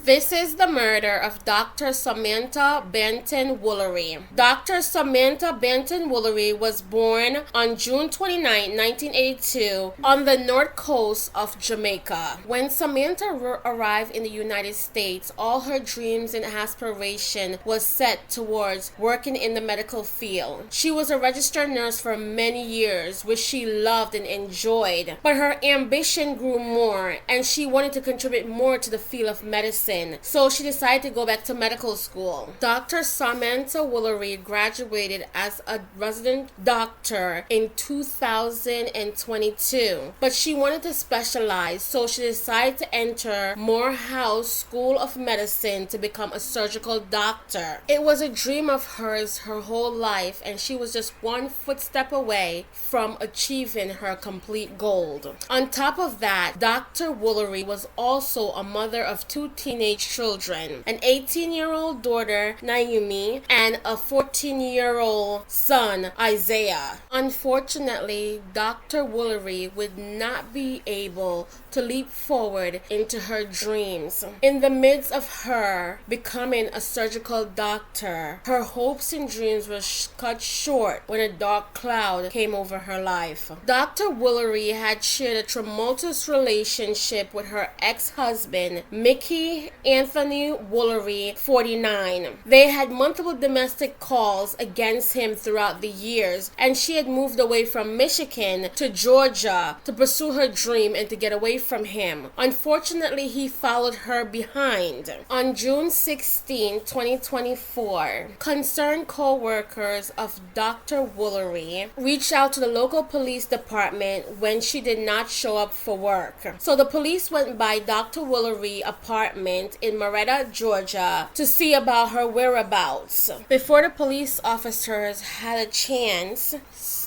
This is the murder of Dr. Samantha Woolery. Dr. Samantha Woolery was born on June 29, 1982, on the north coast of Jamaica. When Samantha arrived in the United States, all her dreams and aspiration was set towards working in the medical field. She was a registered nurse for many years, which she loved and enjoyed, but her ambition grew more and she wanted to contribute more to the field of medicine, so she decided to go back to medical school. Dr. Samantha Woolery graduated as a resident doctor in 2022, but she wanted to specialize, so she decided to enter Morehouse School of Medicine to become a surgical doctor. It was a dream of hers her whole life, and she was just one footstep away from achieving her complete goal. On top of that, Dr. Woolery was also a mother of two teenage children, an 18-year-old daughter, Naomi, and a 14-year-old son, Isaiah. Unfortunately, Dr. Woolery would not be able to leap forward into her dreams. In the midst of her becoming a surgical doctor, her hopes and dreams were cut short when a dark cloud came over her life. Dr. Woolery had shared a tumultuous relationship with her ex-husband, Mickey Anthony Woolery, 49. They had multiple domestic calls against him throughout the years, and she had moved away from Michigan to Georgia to pursue her dream and to get away from him. Unfortunately, he followed her behind. On June 16, 2024, concerned co-workers of Dr. Woolery reached out to the local police department when she did not show up for work. So the police went by Dr. Woolery's apartment in Marietta, Georgia to see about her whereabouts. Before the police officers had a chance,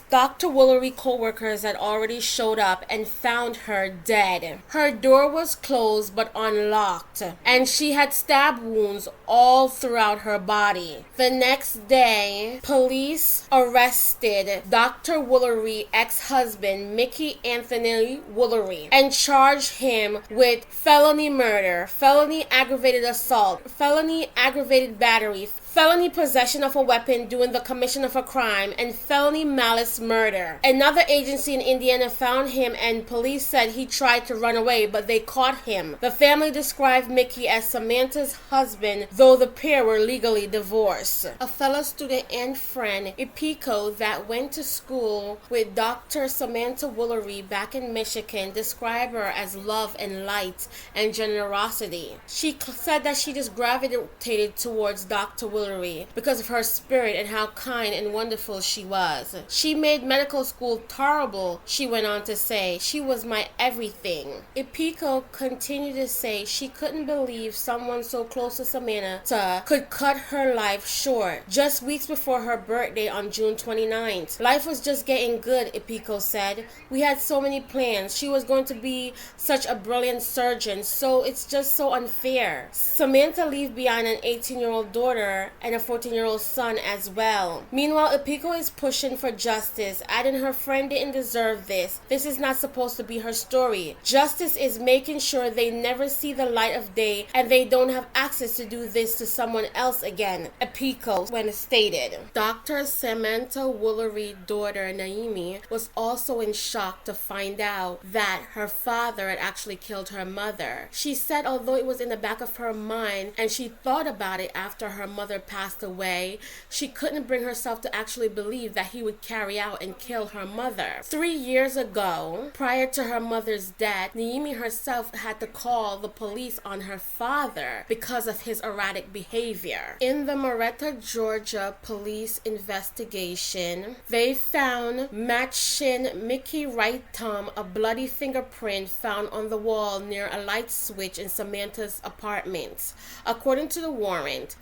Dr. Woolery co-workers had already showed up and found her dead. Her door was closed but unlocked, and she had stab wounds all throughout her body. The next day, police arrested Dr. Woolery's ex-husband, Mickey Anthony Woolery, and charged him with felony murder, felony aggravated assault, felony aggravated battery, felony possession of a weapon during the commission of a crime, and felony malice murder. Another agency in Indiana found him, and police said he tried to run away, but they caught him. The family described Mickey as Samantha's husband, though the pair were legally divorced. A fellow student and friend, Ipiko, that went to school with Dr. Samantha Woolery back in Michigan, described her as love and light and generosity. She said that she just gravitated towards Dr. Woolery because of her spirit and how kind and wonderful she was. She made medical school tolerable, she went on to say. She was my everything. Ipiko continued to say she couldn't believe someone so close to Samantha could cut her life short just weeks before her birthday on June 29th. Life was just getting good, Ipiko said. We had so many plans. She was going to be such a brilliant surgeon, so it's just so unfair. Samantha left behind an 18-year-old daughter and a 14-year-old son as well. Meanwhile, Ipiko is pushing for justice, adding her friend didn't deserve this. This is not supposed to be her story. Justice is making sure they never see the light of day and they don't have access to do this to someone else again, Ipiko when stated. Dr. Samantha Woolery's daughter, Naomi, was also in shock to find out that her father had actually killed her mother. She said although it was in the back of her mind and she thought about it after her mother passed away, she couldn't bring herself to actually believe that he would carry out and kill her mother. 3 years ago, prior to her mother's death, Naomi herself had to call the police on her father because of his erratic behavior. In the Marietta, Georgia police investigation, they found matching Mickey right thumb, a bloody fingerprint found on the wall near a light switch in Samantha's apartment. According to the warrant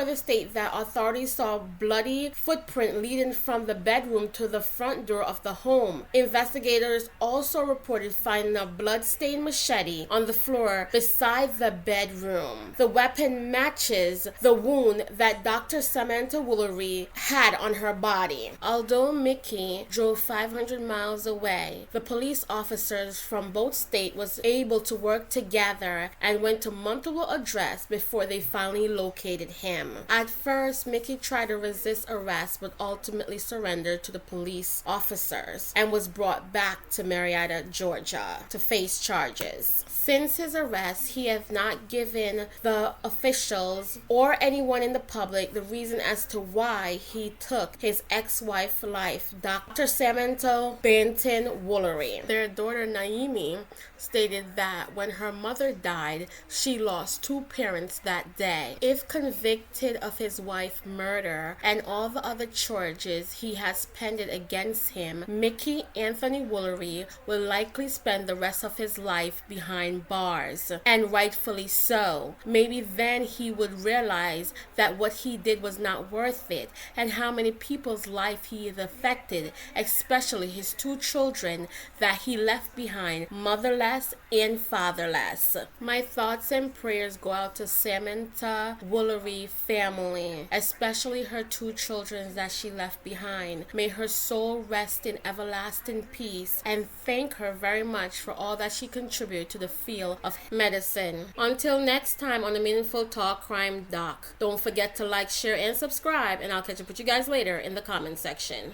further state that authorities saw a bloody footprint leading from the bedroom to the front door of the home. Investigators also reported finding a blood-stained machete on the floor beside the bedroom. The weapon matches the wound that Dr. Samantha Woolery had on her body. Although Mickey drove 500 miles away, the police officers from both states was able to work together and went to multiple addresses before they finally located him. At first, Mickey tried to resist arrest but ultimately surrendered to the police officers and was brought back to Marietta, Georgia to face charges. Since his arrest, he has not given the officials or anyone in the public the reason as to why he took his ex-wife's life, Dr. Samantha Woolery. Their daughter Naomi stated that when her mother died, she lost two parents that day. If convicted of his wife's murder and all the other charges he has pending against him, Mickey Anthony Woolery will likely spend the rest of his life behind bars, and rightfully so. Maybe then he would realize that what he did was not worth it, and how many people's life he has affected, especially his two children that he left behind, motherless and fatherless. My thoughts and prayers go out to Samantha Woolery family, especially her two children that she left behind. May her soul rest in everlasting peace, and thank her very much for all that she contributed to the field of medicine. Until next time on the Meaningful Talk Crime Doc, don't forget to like, share, and subscribe, and I'll catch up with you guys later in the comment section.